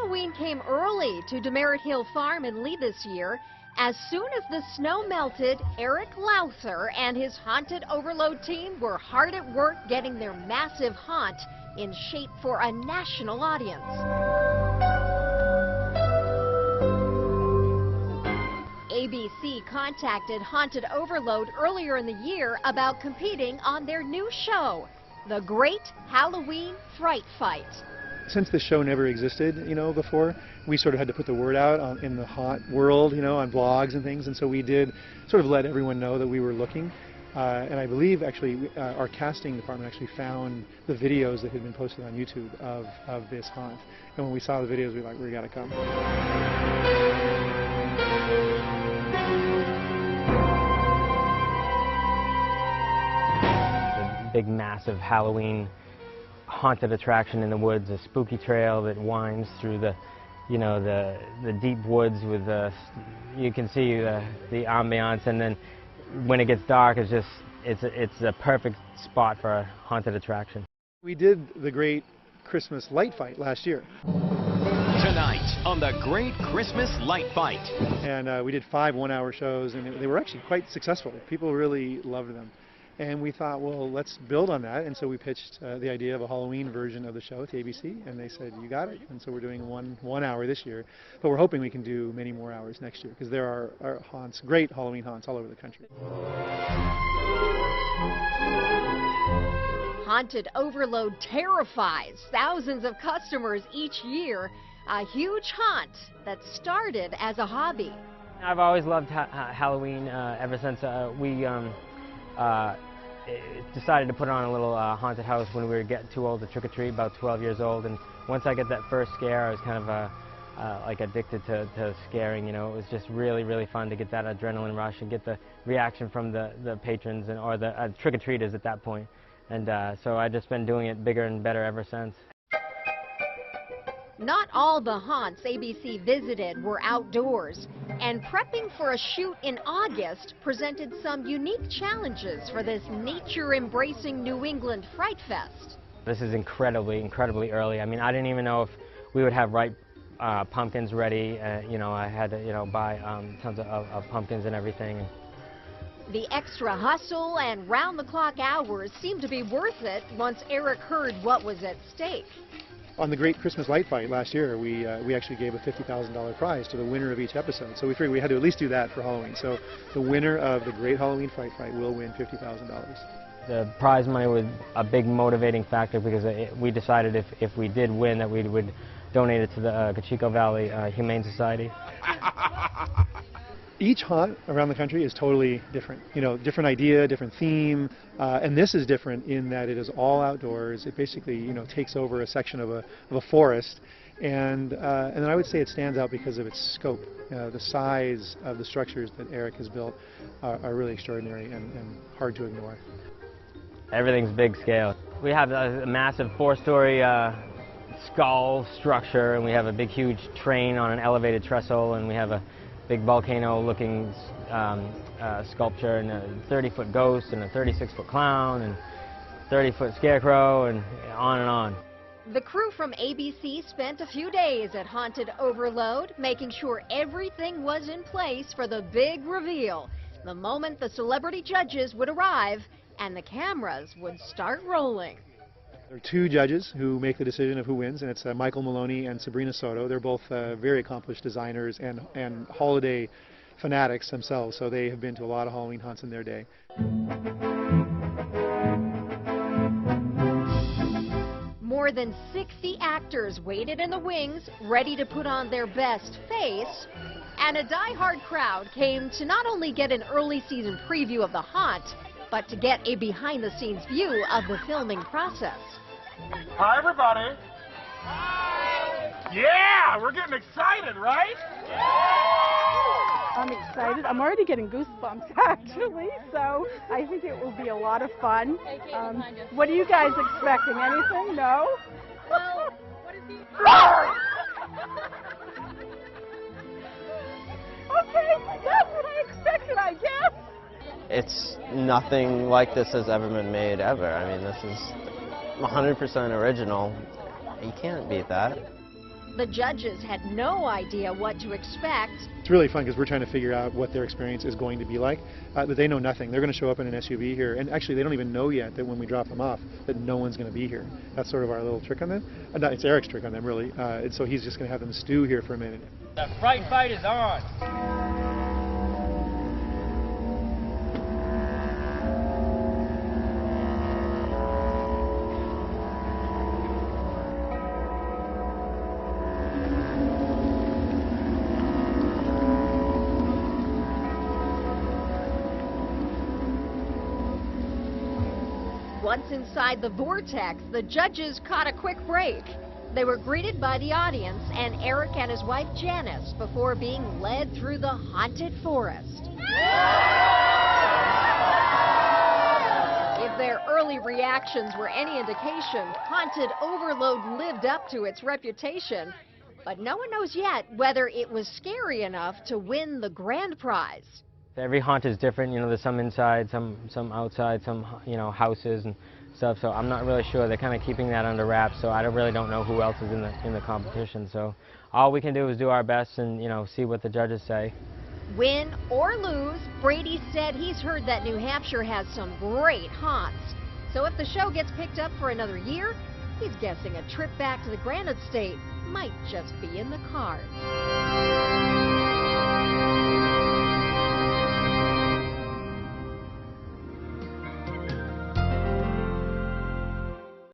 Halloween came early to DeMeritt Hill Farm in Lee this year. As soon as the snow melted, Eric Lowther and his Haunted Overload team were hard at work getting their massive haunt in shape for a national audience. ABC contacted Haunted Overload earlier in the year about competing on their new show, The Great Halloween Fright Fight. Since the show never existed, before, we sort of had to put the word out in the haunt world, on blogs and things, and so we did sort of let everyone know that we were looking. And I believe, actually, our casting department actually found the videos that had been posted on YouTube of this haunt. And when we saw the videos, we were like, we gotta come. The big, massive Halloween haunted attraction in the woods, a spooky trail that winds through the deep woods with you can see the ambiance, and then when it gets dark, it's a perfect spot for a haunted attraction. We did the Great Christmas Light Fight last year. Tonight on the Great Christmas Light Fight. And we did 5 one-hour shows, and they were actually quite successful. People really loved them. And we thought, well, let's build on that. And so we pitched the idea of a Halloween version of the show to ABC, and they said, you got it. And so we're doing one hour this year, but we're hoping we can do many more hours next year, because there are haunts, great Halloween haunts all over the country. Haunted Overload terrifies thousands of customers each year. A huge haunt that started as a hobby. I've always loved Halloween ever since we decided to put on a little haunted house when we were getting too old to trick-or-treat, about 12 years old. And once I got that first scare, I was kind of like addicted to scaring. It was just really, really fun to get that adrenaline rush and get the reaction from the patrons or the trick-or-treaters at that point. And so I've just been doing it bigger and better ever since. Not all the haunts ABC visited were outdoors, and prepping for a shoot in August presented some unique challenges for this nature-embracing New England Fright Fest. This is incredibly, incredibly early. I mean, I didn't even know if we would have ripe pumpkins ready. I had to, buy tons of pumpkins and everything. The extra hustle and round-the-clock hours seemed to be worth it once Eric heard what was at stake. On the Great Christmas Light Fight last year, we actually gave a $50,000 prize to the winner of each episode. So we figured we had to at least do that for Halloween. So the winner of the Great Halloween Fright Fight will win $50,000. The prize money was a big motivating factor because we decided if we did win that we would donate it to the Chronicle Valley Humane Society. Each haunt around the country is totally different. Different idea, different theme, and this is different in that it is all outdoors. It basically, takes over a section of a forest, and then I would say it stands out because of its scope. The size of the structures that Eric has built are really extraordinary and hard to ignore. Everything's big scale. We have a massive 4-story skull structure, and we have a big, huge train on an elevated trestle, and we have a big volcano-looking sculpture, and a 30-foot ghost, and a 36-foot clown, and 30-foot scarecrow, and on and on. The crew from ABC spent a few days at Haunted Overload, making sure everything was in place for the big reveal, the moment the celebrity judges would arrive and the cameras would start rolling. There are 2 judges who make the decision of who wins, and it's Michael Maloney and Sabrina Soto. They're both very accomplished designers and holiday fanatics themselves, so they have been to a lot of Halloween haunts in their day. More than 60 actors waited in the wings, ready to put on their best face, and a die-hard crowd came to not only get an early season preview of the haunt, but to get a behind-the-scenes view of the filming process. Hi, everybody. Hi. Yeah, we're getting excited, right? I'm excited. I'm already getting goosebumps, actually, so I think it will be a lot of fun. What are you guys expecting? Anything? No? Well, what is he? Okay, that's what I expected, I guess. It's nothing like this has ever been made ever. I mean, this is 100% original. You can't beat that. The judges had no idea what to expect. It's really fun because we're trying to figure out what their experience is going to be like, but they know nothing. They're going to show up in an SUV here, and actually they don't even know yet that when we drop them off that no one's going to be here. That's sort of our little trick on them. No, it's Eric's trick on them, really. And so he's just going to have them stew here for a minute. The Fright fight is on. Once inside the vortex, the judges caught a quick break. They were greeted by the audience and Eric and his wife Janice before being led through the haunted forest. If their early reactions were any indication, Haunted Overload lived up to its reputation. But no one knows yet whether it was scary enough to win the grand prize. Every haunt is different, you know, there's some inside, some outside, some, you know, houses and stuff, so I'm not really sure. They're kind of keeping that under wraps, so I really don't know who else is in the competition. So all we can do is do our best and, you know, see what the judges say. Win or lose, Brady said he's heard that New Hampshire has some great haunts. So if the show gets picked up for another year, he's guessing a trip back to the Granite State might just be in the cards.